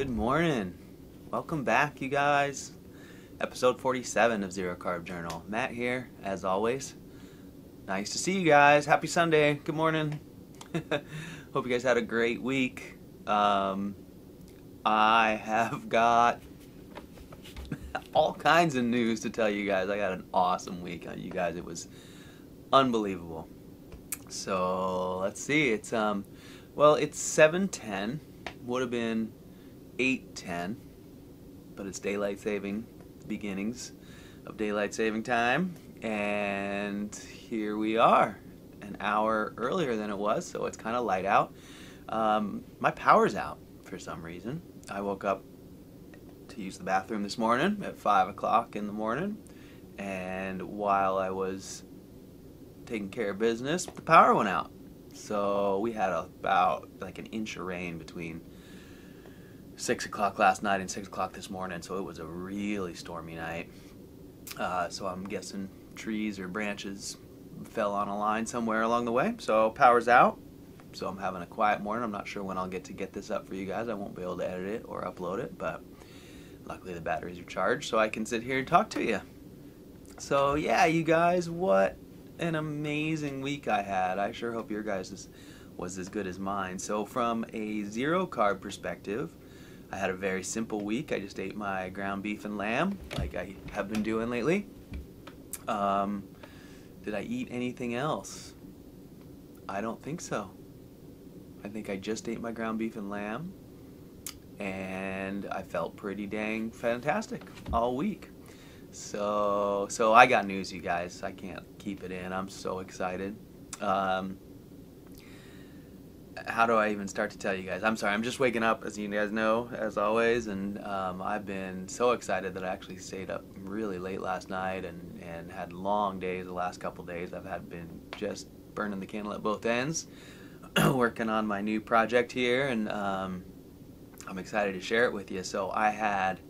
Good morning. Welcome back, you guys. Episode 47 of Zero Carb Journal. Matt here, as always. Nice to see you guys. Happy Sunday. Good morning. Hope you guys had a great week. I have got all kinds of news to tell you guys. I got an awesome week on you guys. It was unbelievable. So let's see. It's 7:10. Would have been 8:10, but it's daylight saving, beginnings of daylight saving time, and here we are, an hour earlier than it was, so it's kind of light out. My power's out for some reason. I woke up to use the bathroom this morning at 5 o'clock in the morning, and while I was taking care of business, the power went out. So we had about like an inch of rain between 6 o'clock last night and 6 o'clock this morning, so it was a really stormy night. So I'm guessing trees or branches fell on a line somewhere along the way. So power's out. So I'm having a quiet morning. I'm not sure when I'll get this up for you guys. I won't be able to edit it or upload it, but luckily the batteries are charged so I can sit here and talk to you. So yeah, you guys, what an amazing week I had. I sure hope your guys' was as good as mine. So from a zero carb perspective, I had a very simple week. I just ate my ground beef and lamb like I have been doing lately. Did I eat anything else? I don't think so. I think I just ate my ground beef and lamb, and I felt pretty dang fantastic all week. So I got news, you guys. I can't keep it in. I'm so excited. How do I even start to tell you guys? I'm sorry, I'm just waking up, as you guys know, as always, and I've been so excited that I actually stayed up really late last night and had long days the last couple days. I've been just burning the candle at both ends, working on my new project here, and I'm excited to share it with you. So I had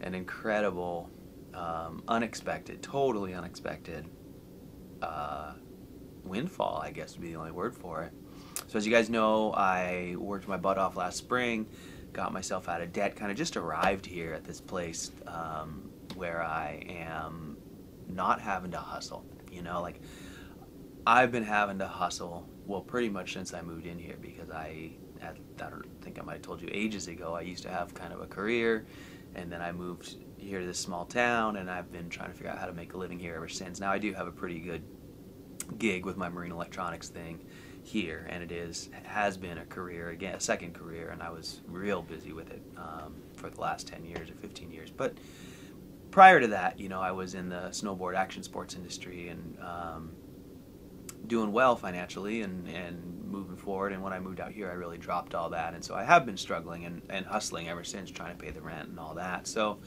an incredible, unexpected, totally unexpected windfall, I guess would be the only word for it. So as you guys know, I worked my butt off last spring, got myself out of debt, kind of just arrived here at this place where I am not having to hustle. You know, like I've been having to hustle, well, pretty much since I moved in here, because I think I might have told you ages ago, I used to have kind of a career, and then I moved here to this small town, and I've been trying to figure out how to make a living here ever since. Now I do have a pretty good gig with my marine electronics thing here, and it has been a career, again, a second career, and I was real busy with it for the last 10 years or 15 years. But prior to that, you know, I was in the snowboard action sports industry and doing well financially and moving forward. And when I moved out here, I really dropped all that, and so I have been struggling and hustling ever since, trying to pay the rent and all that. So,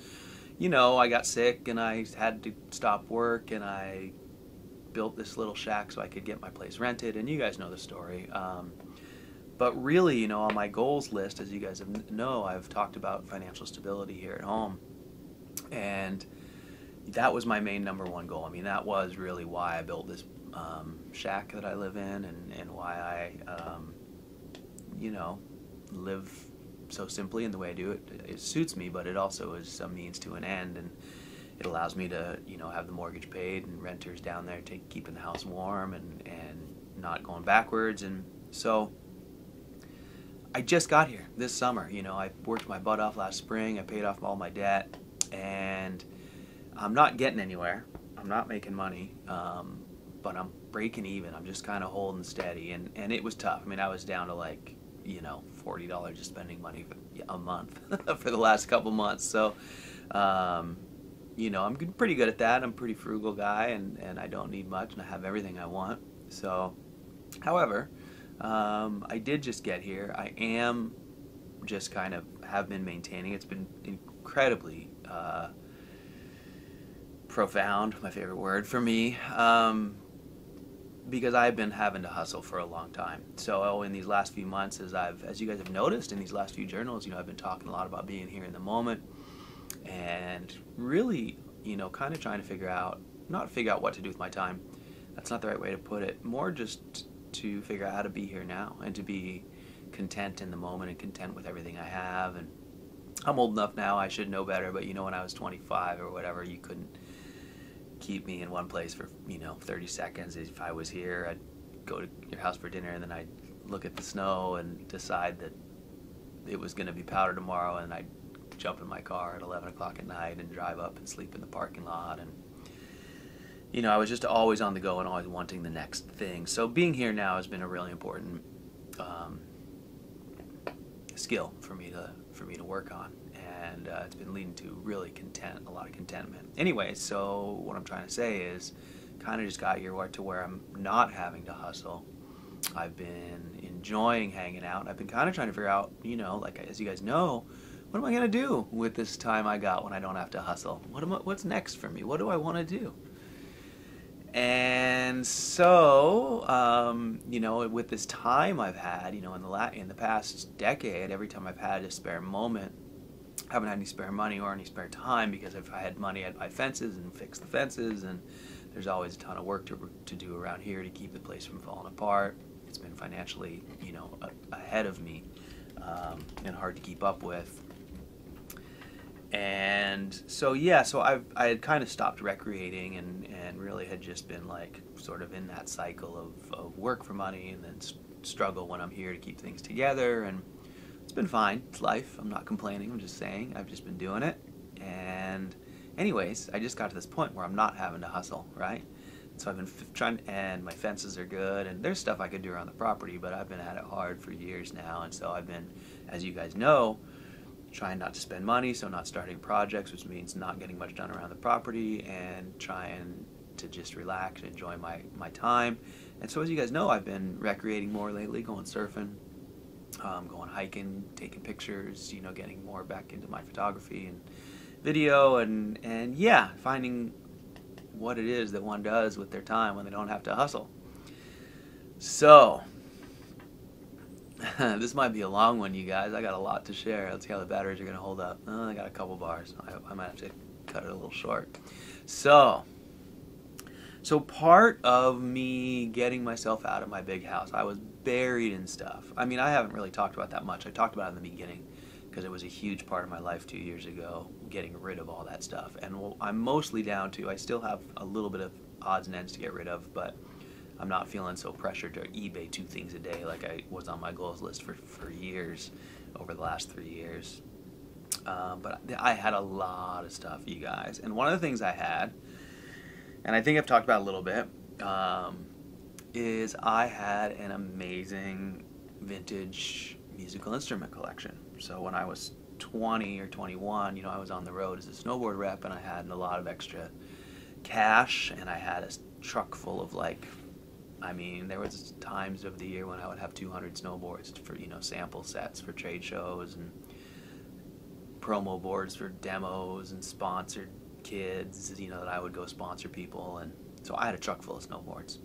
you know, I got sick and I had to stop work, and I built this little shack so I could get my place rented, and you guys know the story. But really, you know, on my goals list, as you guys know, I've talked about financial stability here at home, and that was my main number one goal. I mean, that was really why I built this shack that I live in, and why I, you know, live so simply in the way I do it. It suits me, but it also is a means to an end, and it allows me to, you know, have the mortgage paid and renters down there keeping the house warm and not going backwards. And so I just got here this summer. You know, I worked my butt off last spring. I paid off all my debt, and I'm not getting anywhere. I'm not making money, but I'm breaking even. I'm just kind of holding steady, and it was tough. I mean, I was down to like, you know, $40 just spending money for a month for the last couple months. So you know, I'm pretty good at that. I'm a pretty frugal guy, and I don't need much, and I have everything I want. So, however, I did just get here. I am just kind of have been maintaining. It's been incredibly profound, my favorite word for me, because I've been having to hustle for a long time. So in these last few months, as you guys have noticed in these last few journals, you know, I've been talking a lot about being here in the moment, and really, you know, kind of trying to not figure out what to do with my time. That's not the right way to put it. More just to figure out how to be here now and to be content in the moment and content with everything I have, and I'm old enough now, I should know better, but when I was 25 or whatever, you couldn't keep me in one place for 30 seconds. If I was here, I'd go to your house for dinner, and then I'd look at the snow and decide that it was going to be powder tomorrow, and I'd jump in my car at 11 o'clock at night and drive up and sleep in the parking lot. And I was just always on the go and always wanting the next thing. So being here now has been a really important skill for me to work on, and it's been leading to really a lot of contentment. Anyway, so what I'm trying to say is, kind of just got here to where I'm not having to hustle. I've been enjoying hanging out, and I've been kind of trying to figure out, like, as you guys know, what am I gonna do with this time I got when I don't have to hustle? What's next for me? What do I want to do? And so, with this time I've had, in the past decade, every time I've had a spare moment, I haven't had any spare money or any spare time, because if I had money, I'd buy fences and fix the fences, and there's always a ton of work to do around here to keep the place from falling apart. It's been financially, ahead of me, and hard to keep up with. And so I had kind of stopped recreating and really had just been like sort of in that cycle of work for money and then struggle when I'm here to keep things together, and it's been fine. It's life. I'm not complaining. I'm just saying I've just been doing it. And anyways, I just got to this point where I'm not having to hustle, right? So I've been trying, and my fences are good, and there's stuff I could do around the property, but I've been at it hard for years now, and so I've been, as you guys know, trying not to spend money, so not starting projects, which means not getting much done around the property, and trying to just relax and enjoy my time. And so as you guys know, I've been recreating more lately, going surfing, going hiking, taking pictures, getting more back into my photography and video, and yeah, finding what it is that one does with their time when they don't have to hustle. So this might be a long one, you guys. I got a lot to share. Let's see how the batteries are going to hold up. I got a couple bars. I might have to cut it a little short. So part of me getting myself out of my big house, I was buried in stuff. I mean, I haven't really talked about that much. I talked about it in the beginning because it was a huge part of my life 2 years ago, getting rid of all that stuff. And I'm mostly down to, I still have a little bit of odds and ends to get rid of, but I'm not feeling so pressured to eBay 2 things a day like I was on my goals list for years, over the last 3 years. But I had a lot of stuff, you guys. And one of the things I had, and I think I've talked about a little bit, is I had an amazing vintage musical instrument collection. So when I was 20 or 21, I was on the road as a snowboard rep, and I had a lot of extra cash, and I had a truck full of, like, I mean, there was times of the year when I would have 200 snowboards for, sample sets for trade shows, and promo boards for demos, and sponsored kids, that I would go sponsor people. And so I had a truck full of snowboards.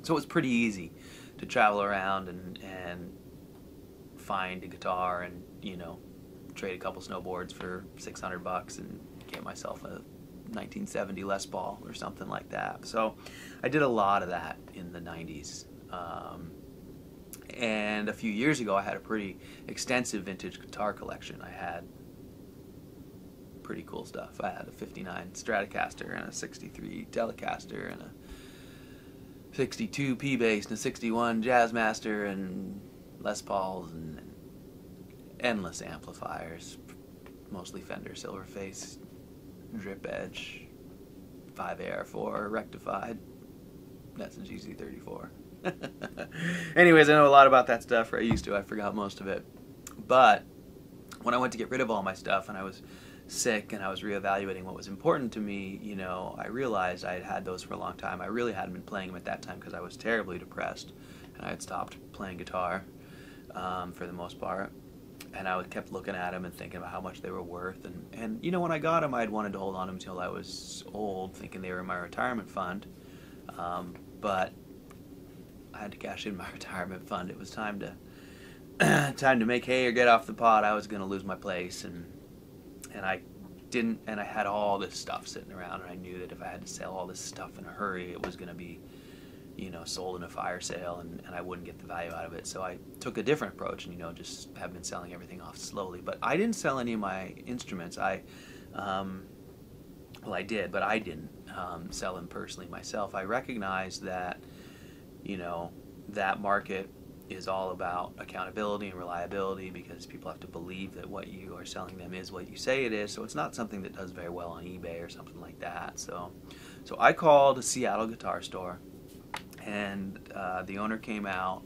So it was pretty easy to travel around and find a guitar and, trade a couple snowboards for $600 and get myself a 1970 Les Paul or something like that. So I did a lot of that in the 90s. And a few years ago, I had a pretty extensive vintage guitar collection. I had pretty cool stuff. I had a 59 Stratocaster and a 63 Telecaster and a 62 P-Bass and a 61 Jazzmaster and Les Pauls and endless amplifiers, mostly Fender Silverface, Drip Edge, 5AR4 rectified. That's a GZ34. Anyways, I know a lot about that stuff, or I used to. I forgot most of it. But when I went to get rid of all my stuff and I was sick and I was reevaluating what was important to me, I realized I had had those for a long time. I really hadn't been playing them at that time because I was terribly depressed, and I had stopped playing guitar for the most part. And I kept looking at them and thinking about how much they were worth. And when I got them, I had wanted to hold on to them until I was old, thinking they were in my retirement fund. But I had to cash in my retirement fund. It was time to make hay or get off the pot. I was going to lose my place, and I didn't. And I had all this stuff sitting around, and I knew that if I had to sell all this stuff in a hurry, it was going to be, sold in a fire sale, and I wouldn't get the value out of it. So I took a different approach and, just have been selling everything off slowly. But I didn't sell any of my instruments. Well, I did, but I didn't sell them personally myself. I recognized that, that market is all about accountability and reliability, because people have to believe that what you are selling them is what you say it is. So it's not something that does very well on eBay or something like that. So I called a Seattle guitar store, and the owner came out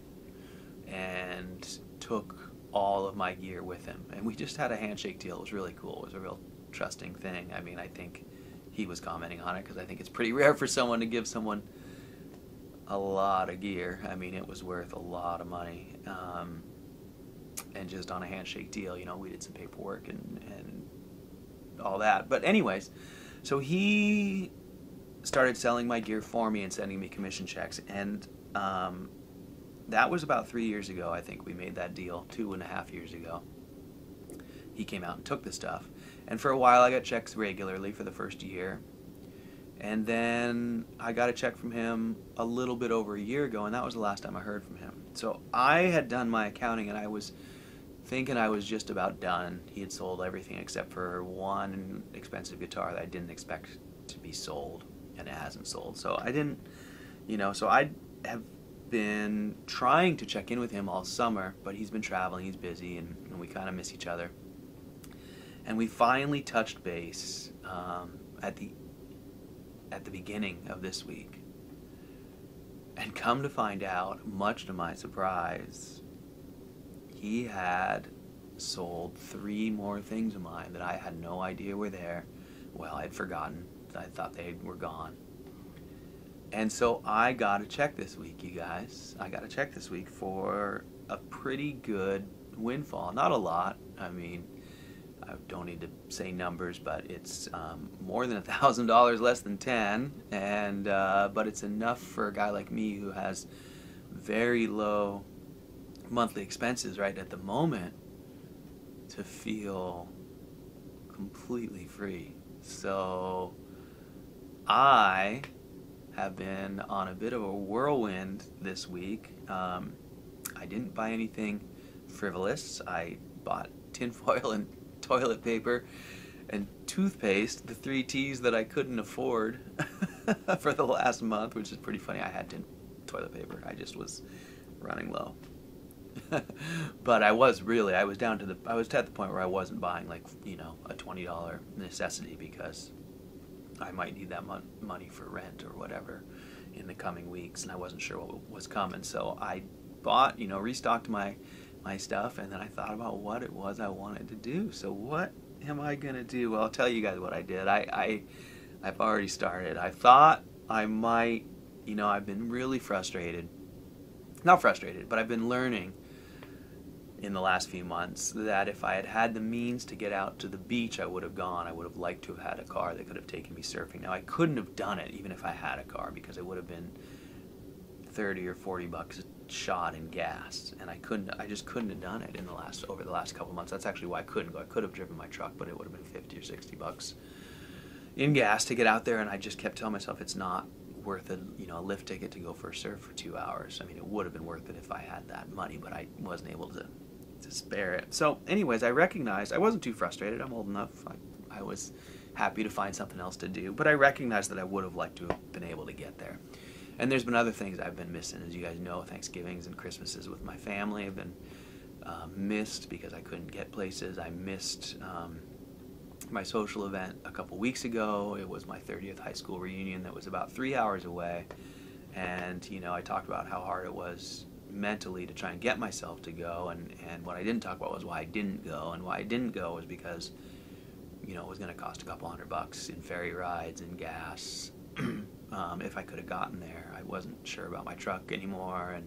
and took all of my gear with him, and we just had a handshake deal. It was really cool. It was a real trusting thing. I mean, I think he was commenting on it because I think it's pretty rare for someone to give someone a lot of gear. I mean, it was worth a lot of money, and just on a handshake deal, we did some paperwork and all that. But anyways, so he started selling my gear for me and sending me commission checks, and that was about 3 years ago. I think we made that deal 2.5 years ago. He came out and took the stuff, and for a while I got checks regularly for the first year, and then I got a check from him a little bit over a year ago, and that was the last time I heard from him. So I had done my accounting, and I was thinking I was just about done. He had sold everything except for one expensive guitar that I didn't expect to be sold, and it hasn't sold. So I didn't, so I have been trying to check in with him all summer, but he's been traveling, he's busy, and we kind of miss each other. And we finally touched base at the beginning of this week, and come to find out, much to my surprise, he had sold 3 more things of mine that I had no idea were there. Well, I'd forgotten. I thought they were gone. And so I got a check this week, you guys. I got a check this week for a pretty good windfall. Not a lot. I mean, I don't need to say numbers, but it's more than $1,000 less than 10, and but it's enough for a guy like me who has very low monthly expenses right at the moment to feel completely free. So I have been on a bit of a whirlwind this week. I didn't buy anything frivolous. I bought tinfoil and toilet paper and toothpaste, the 3 T's that I couldn't afford for the last month, which is pretty funny. I had toilet paper. I just was running low. But I was at the point where I wasn't buying like, a $20 necessity, because I might need that money for rent or whatever in the coming weeks, and I wasn't sure what was coming. So I bought, restocked my stuff, and then I thought about what it was I wanted to do. So what am I gonna do? Well, I'll tell you guys what I did. I've already started. I thought I might, I've been really frustrated. Not frustrated, but I've been learning in the last few months that if I had had the means to get out to the beach, I would have gone. I would have liked to have had a car that could have taken me surfing. Now, I couldn't have done it even if I had a car, because it would have been 30 or 40 bucks a shot in gas, and I just couldn't have done it over the last couple months. That's actually why I couldn't go. I could have driven my truck, but it would have been 50 or 60 bucks in gas to get out there, and I just kept telling myself it's not worth a lift ticket to go for a surf for 2 hours. I mean, it would have been worth it if I had that money, but I wasn't able to spare it. So anyways, I recognized I wasn't too frustrated. I'm old enough. I was happy to find something else to do, but I recognized that I would have liked to have been able to get there. And there's been other things I've been missing. As you guys know, Thanksgivings and Christmases with my family have been missed because I couldn't get places. I missed my social event a couple weeks ago. It was my 30th high school reunion that was about 3 hours away, and I talked about how hard it was mentally to try and get myself to go, and what I didn't talk about was why I didn't go. And why I didn't go was because it was going to cost a couple $100 in ferry rides and gas. If I could have gotten there. I wasn't sure about my truck anymore,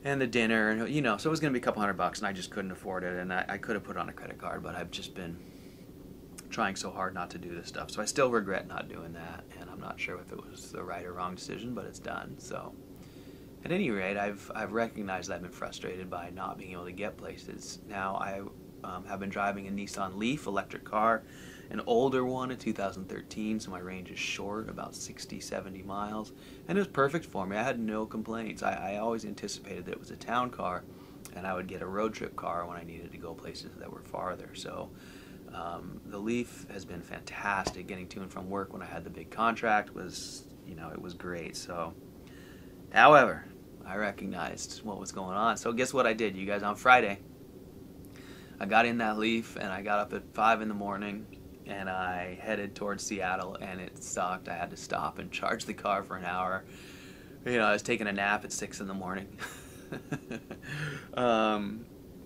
and the dinner, and so it was going to be a couple $100, and I just couldn't afford it. And I could have put on a credit card, but I've just been trying so hard not to do this stuff. So I still regret not doing that, and I'm not sure if it was the right or wrong decision, but it's done. So at any rate, I've recognized that I've been frustrated by not being able to get places. Now I have been driving a Nissan Leaf electric car, an older one, a 2013, so my range is short, about 60, 70 miles, and it was perfect for me. I had no complaints. I always anticipated that it was a town car, and I would get a road trip car when I needed to go places that were farther. So the Leaf has been fantastic. Getting to and from work when I had the big contract was, it was great. So, however, I recognized what was going on. So guess what I did, you guys, on Friday? I got in that Leaf and I got up at 5 in the morning and I headed towards Seattle, and it sucked. I had to stop and charge the car for an hour. I was taking a nap at 6 in the morning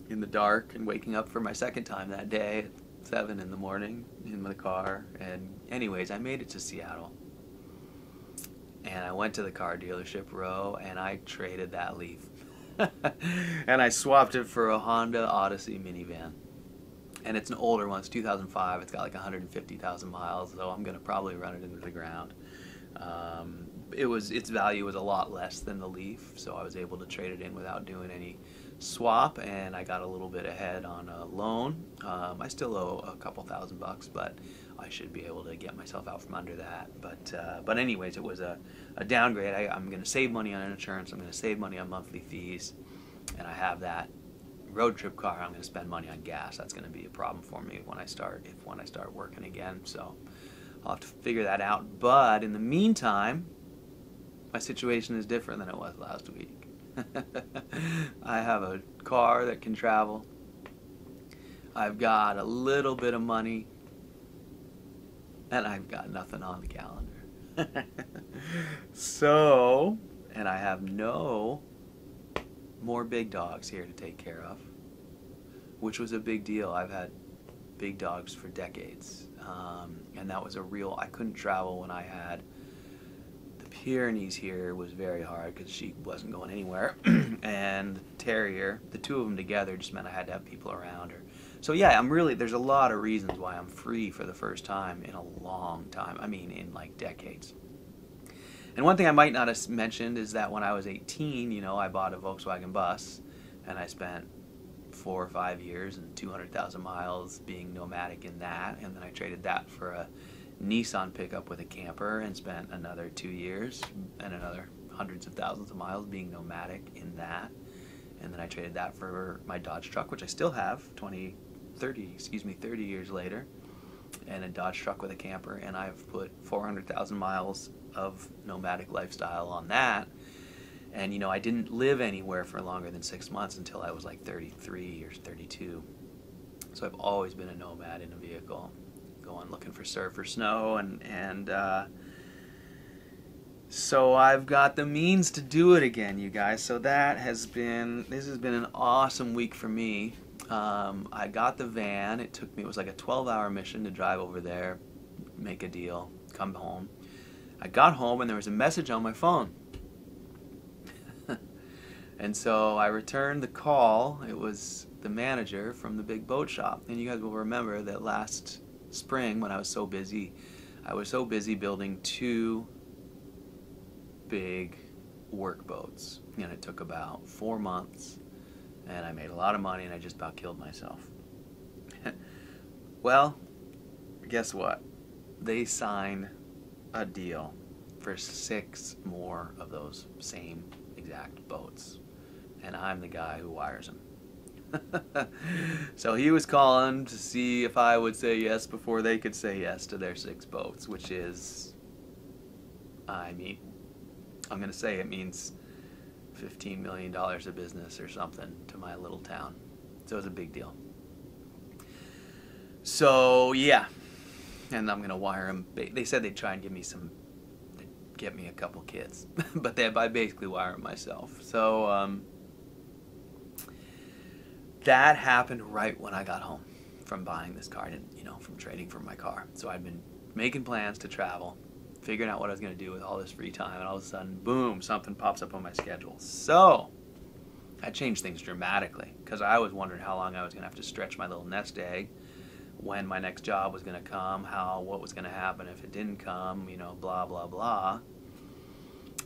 in the dark, and waking up for my second time that day at 7 in the morning in my car. And anyways, I made it to Seattle. And I went to the car dealership row and I traded that Leaf. And I swapped it for a Honda Odyssey minivan. And it's an older one, it's 2005, it's got like 150,000 miles, so I'm going to probably run it into the ground. Its value was a lot less than the Leaf, so I was able to trade it in without doing any swap, and I got a little bit ahead on a loan. I still owe a couple $1,000, but I should be able to get myself out from under that. But anyways, it was a downgrade. I'm going to save money on insurance, I'm going to save money on monthly fees, and I have that road trip car. I'm going to spend money on gas. That's going to be a problem for me when I start working again. So I'll have to figure that out. But in the meantime, my situation is different than it was last week. I have a car that can travel. I've got a little bit of money, and I've got nothing on the calendar. So, and I have no more big dogs here to take care of, which was a big deal. I've had big dogs for decades, and that was I couldn't travel when I had the Pyrenees here. It was very hard because she wasn't going anywhere, and the Terrier, the two of them together just meant I had to have people around her. So yeah, there's a lot of reasons why I'm free for the first time in a long time. I mean, in like decades. And one thing I might not have mentioned is that when I was 18, I bought a Volkswagen bus, and I spent 4 or 5 years and 200,000 miles being nomadic in that, and then I traded that for a Nissan pickup with a camper and spent another 2 years and another hundreds of thousands of miles being nomadic in that, and then I traded that for my Dodge truck, which I still have 30 years later, and a Dodge truck with a camper, and I've put 400,000 miles of nomadic lifestyle on that. And I didn't live anywhere for longer than 6 months until I was like 33 or 32. So I've always been a nomad in a vehicle, going looking for surf or snow, and so I've got the means to do it again, you guys. So this has been an awesome week for me. I got the van. It was like a 12-hour mission to drive over there, make a deal, come home. I got home and there was a message on my phone. And so I returned the call. It was the manager from the big boat shop. And you guys will remember that last spring when I was so busy building 2 big work boats. And it took about 4 months, and I made a lot of money, and I just about killed myself. Well, guess what? They signed a deal for 6 more of those same exact boats, and I'm the guy who wires them. So he was calling to see if I would say yes before they could say yes to their 6 boats, which is, I'm going to say it means $15 million of business or something to my little town. So it was a big deal. So yeah, and I'm going to wire them. They said they'd try and get me a couple kids, but I basically wire them myself. So that happened right when I got home from buying this car, and from trading for my car. So I'd been making plans to travel, figuring out what I was going to do with all this free time, and all of a sudden, boom, something pops up on my schedule. So that changed things dramatically, because I was wondering how long I was going to have to stretch my little nest egg, when my next job was going to come, what was going to happen if it didn't come, blah, blah, blah.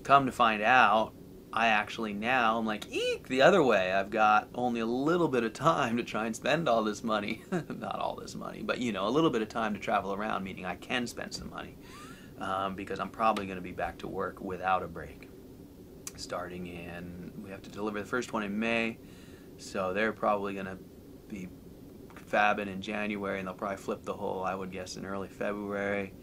Come to find out, I actually now, I'm like, eek, the other way. I've got only a little bit of time to try and spend all this money. Not all this money, but you know, a little bit of time to travel around, meaning I can spend some money. Because I'm probably going to be back to work without a break. Starting in, we have to deliver the first one in May, so they're probably going to be fabbing in January, and they'll probably flip the whole, I would guess, in early February.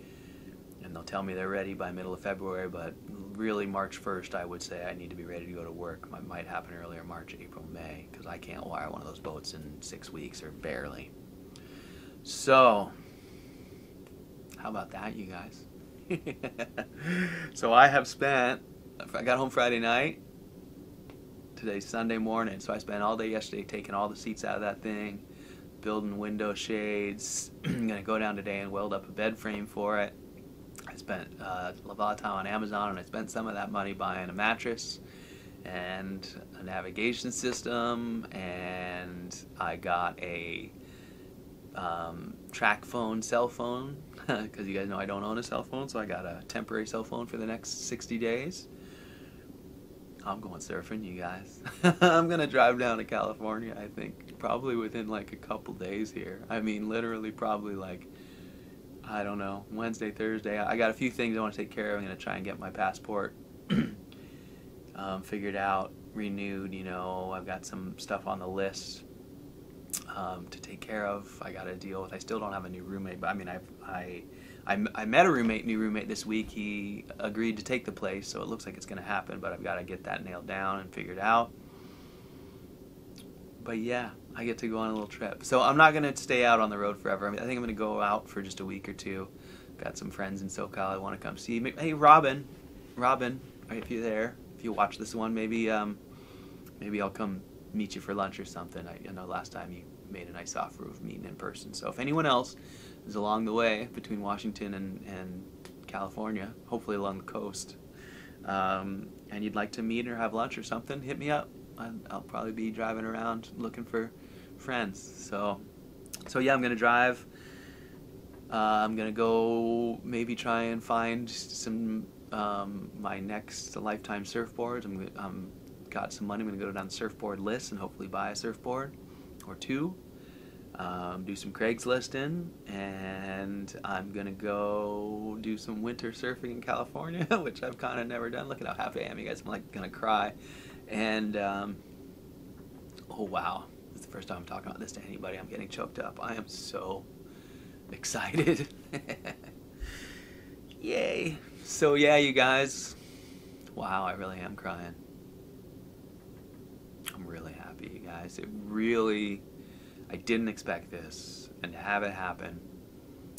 And they'll tell me they're ready by middle of February, but really March 1st, I would say I need to be ready to go to work. It might happen earlier, March, April, May, because I can't wire one of those boats in 6 weeks, or barely. So, how about that, you guys? So I got home Friday night. Today's Sunday morning, so I spent all day yesterday taking all the seats out of that thing, building window shades. I'm going to go down today and weld up a bed frame for it. I spent a lot of time on Amazon, and I spent some of that money buying a mattress and a navigation system, and I got a track phone, cell phone, because you guys know I don't own a cell phone, so I got a temporary cell phone for the next 60 days. I'm going surfing, you guys. I'm going to drive down to California, I think, probably within like a couple days here. I mean, literally probably like, I don't know, Wednesday, Thursday. I got a few things I want to take care of. I'm going to try and get my passport figured out, renewed, you know. I've got some stuff on the list to take care of. I got to deal with. I still don't have a new roommate, but I mean, I met a new roommate this week. He agreed to take the place, so it looks like it's going to happen, but I've got to get that nailed down and figured out. But yeah, I get to go on a little trip. So I'm not going to stay out on the road forever. I think I'm going to go out for just a week or two. Got some friends in SoCal I want to come see. Hey, Robin, if you're there, if you watch this one, maybe I'll come meet you for lunch or something. I know last time you made a nice offer of meeting in person. So if anyone else is along the way between Washington and California, hopefully along the coast, and you'd like to meet or have lunch or something, hit me up. I'll probably be driving around looking for friends. So yeah, I'm gonna drive. I'm gonna go maybe try and find some my next lifetime surfboards. I'm got some money. I'm gonna go down the surfboard list and hopefully buy a surfboard or two. Do some Craigslisting, and I'm gonna go do some winter surfing in California, which I've kind of never done. Look at how happy I am, you guys. I'm like gonna cry. And oh wow, this is the first time I'm talking about this to anybody. I'm getting choked up. I am so excited. Yay. So yeah, you guys, wow, I really am crying. I'm really happy, you guys. I didn't expect this, and to have it happen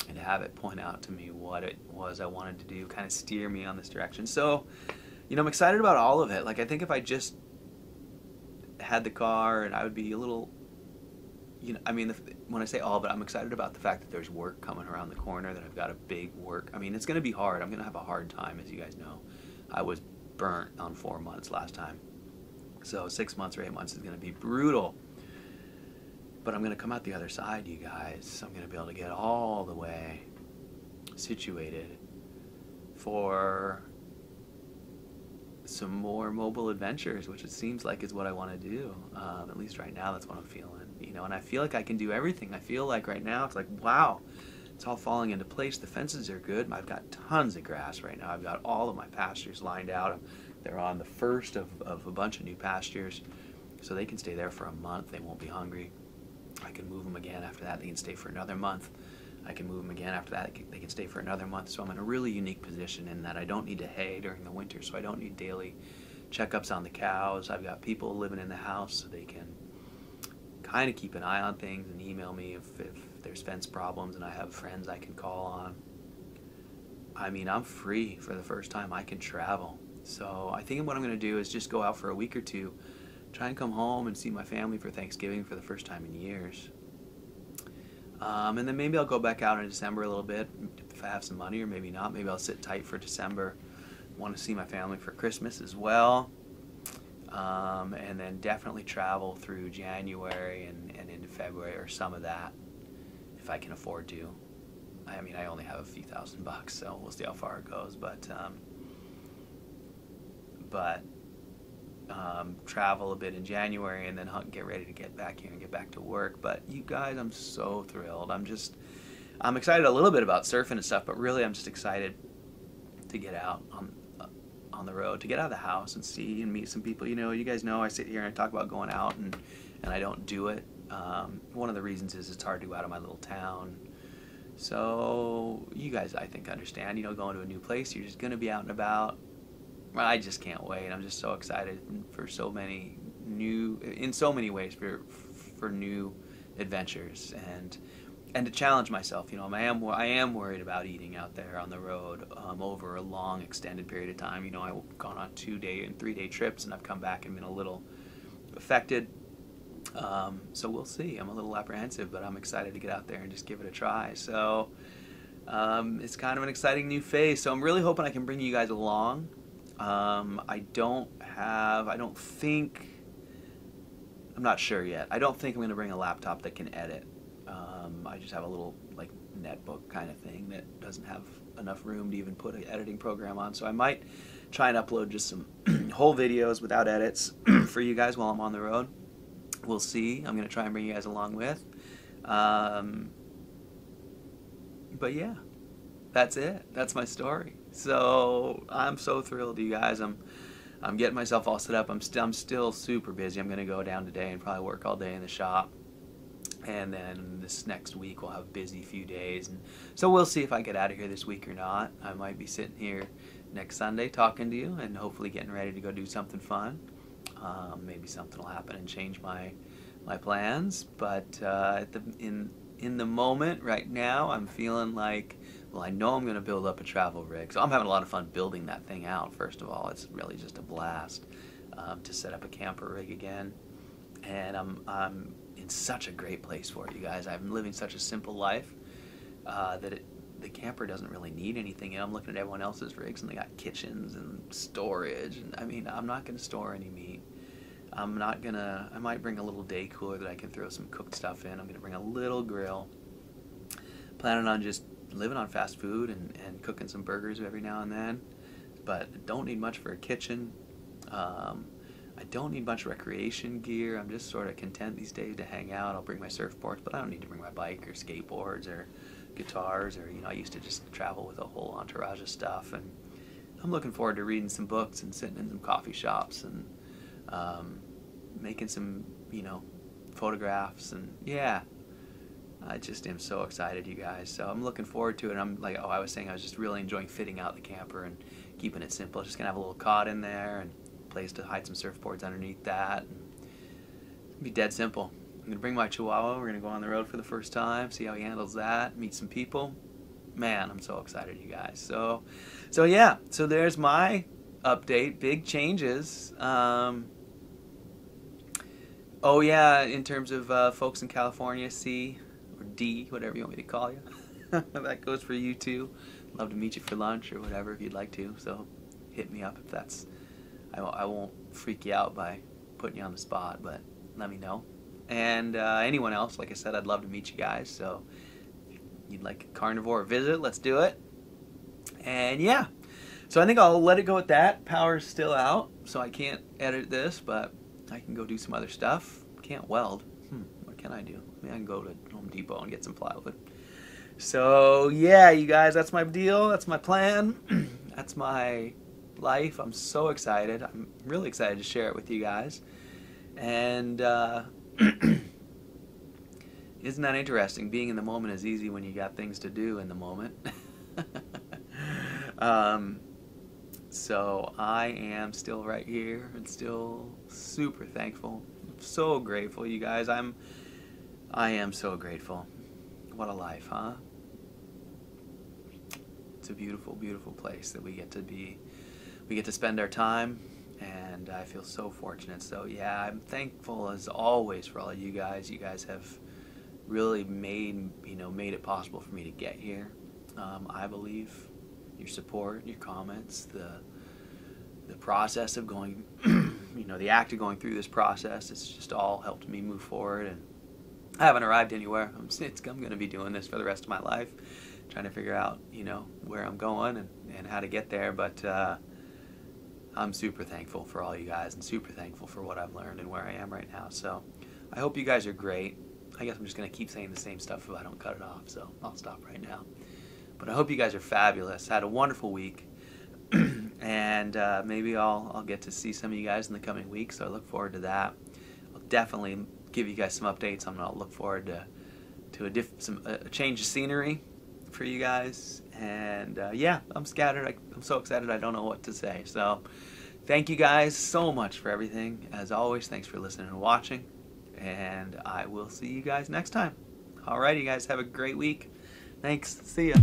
and to have it point out to me what it was I wanted to do, kind of steer me on this direction. So, you know, I'm excited about all of it. Like, I think if I just had the car, and I would be a little, you know, I mean, when I say all, but I'm excited about the fact that there's work coming around the corner, that I've got a big work. I mean, it's going to be hard. I'm going to have a hard time, as you guys know. I was burnt on 4 months last time. So 6 months or 8 months is going to be brutal. But I'm going to come out the other side, you guys. I'm going to be able to get all the way situated for some more mobile adventures, which it seems like is what I want to do. At least right now, that's what I'm feeling. You know, and I feel like I can do everything. I feel like right now, it's like, wow, it's all falling into place. The fences are good. I've got tons of grass right now. I've got all of my pastures lined out. They're on the first of a bunch of new pastures, so they can stay there for a month. They won't be hungry. I can move them again after that. They can stay for another month. I can move them again after that. They can stay for another month. So I'm in a really unique position in that I don't need to hay during the winter, so I don't need daily checkups on the cows. I've got people living in the house, so they can kind of keep an eye on things and email me if there's fence problems, and I have friends I can call on. I mean, I'm free for the first time. I can travel. So I think what I'm going to do is just go out for a week or two, try and come home and see my family for Thanksgiving for the first time in years. And then maybe I'll go back out in December a little bit if I have some money, or maybe not. Maybe I'll sit tight for December. Want to see my family for Christmas as well. And then definitely travel through January and into February, or some of that, if I can afford to. I mean, I only have a few $1,000, so we'll see how far it goes. But travel a bit in January, and then get ready to get back here and get back to work. But you guys, I'm so thrilled. I'm excited a little bit about surfing and stuff, but really I'm just excited to get out on the road, to get out of the house and see and meet some people. You know, you guys know I sit here and I talk about going out, and I don't do it. One of the reasons is it's hard to go out of my little town. So you guys, I think, understand, you know, going to a new place, you're just going to be out and about. I just can't wait. I'm just so excited for so many in so many ways for new adventures and to challenge myself. You know, I am worried about eating out there on the road over a long extended period of time. You know, I've gone on 2-day and 3-day trips, and I've come back and been a little affected. So we'll see. I'm a little apprehensive, but I'm excited to get out there and just give it a try. So it's kind of an exciting new phase. So I'm really hoping I can bring you guys along. I'm not sure yet. I don't think I'm going to bring a laptop that can edit. I just have a little like netbook kind of thing that doesn't have enough room to even put an editing program on. So I might try and upload just some whole videos without edits for you guys while I'm on the road. We'll see. I'm going to try and bring you guys along with. But yeah, that's it. That's my story. So I'm so thrilled, you guys. I'm getting myself all set up. I'm still super busy. I'm going to go down today and probably work all day in the shop. And then this next week we'll have a busy few days. And so we'll see if I get out of here this week or not. I might be sitting here next Sunday talking to you and hopefully getting ready to go do something fun. Maybe something will happen and change my plans. But in the moment right now, I'm feeling like, well, I know I'm going to build up a travel rig. So I'm having a lot of fun building that thing out. First of all, it's really just a blast to set up a camper rig again. And I'm in such a great place for it, you guys. I'm living such a simple life that the camper doesn't really need anything. And I'm looking at everyone else's rigs, and they got kitchens and storage. And I mean, I'm not going to store any meat. I might bring a little day cooler that I can throw some cooked stuff in. I'm going to bring a little grill. Planning on just living on fast food and cooking some burgers every now and then. But I don't need much for a kitchen. I don't need much recreation gear. I'm just sort of content these days to hang out. I'll bring my surfboards, but I don't need to bring my bike or skateboards or guitars, or, you know, I used to just travel with a whole entourage of stuff. And I'm looking forward to reading some books and sitting in some coffee shops and making some, you know, photographs. And yeah, I just am so excited, you guys. So I'm looking forward to it. And I'm like, I was saying, I was just really enjoying fitting out the camper and keeping it simple. Just gonna have a little cot in there and place to hide some surfboards underneath that. And it'll be dead simple. I'm gonna bring my Chihuahua. We're gonna go on the road for the first time, see how he handles that, meet some people. Man, I'm so excited, you guys. So yeah. So there's my update. Big changes. Oh yeah, in terms of folks in California, C or D, whatever you want me to call you. That goes for you too. Love to meet you for lunch or whatever if you'd like to. So hit me up if that's. I won't freak you out by putting you on the spot, but let me know. And anyone else, like I said, I'd love to meet you guys. So if you'd like a carnivore visit, let's do it. And yeah, so I think I'll let it go at that. Power's still out, so I can't edit this, but I can go do some other stuff. Can't weld. What can I do? I mean, I can go to Home Depot and get some plywood. So yeah, you guys, that's my deal. That's my plan. That's my life. I'm so excited. I'm really excited to share it with you guys. And isn't that interesting? Being in the moment is easy when you got things to do in the moment. So I am still right here and still super thankful. I'm so grateful, you guys. I am so grateful. What a life, huh? It's a beautiful, beautiful place that we get to be. We get to spend our time, and I feel so fortunate. So yeah, I'm thankful as always for all of you guys. You guys have really made it possible for me to get here. I believe your support, your comments, the process of going, the act of going through this process, it's just all helped me move forward. And I haven't arrived anywhere. I'm going to be doing this for the rest of my life, trying to figure out, where I'm going and how to get there. But I'm super thankful for all you guys and super thankful for what I've learned and where I am right now. So I hope you guys are great. I guess I'm just going to keep saying the same stuff if I don't cut it off, so I'll stop right now. But I hope you guys are fabulous. Had a wonderful week. And maybe I'll get to see some of you guys in the coming weeks, so I look forward to that. I'll definitely give you guys some updates. I'll look forward to a change of scenery for you guys. And yeah, I'm scattered. I'm so excited I don't know what to say. So thank you guys so much for everything. As always, thanks for listening and watching. And I will see you guys next time. Alrighty, guys, have a great week. Thanks. See ya.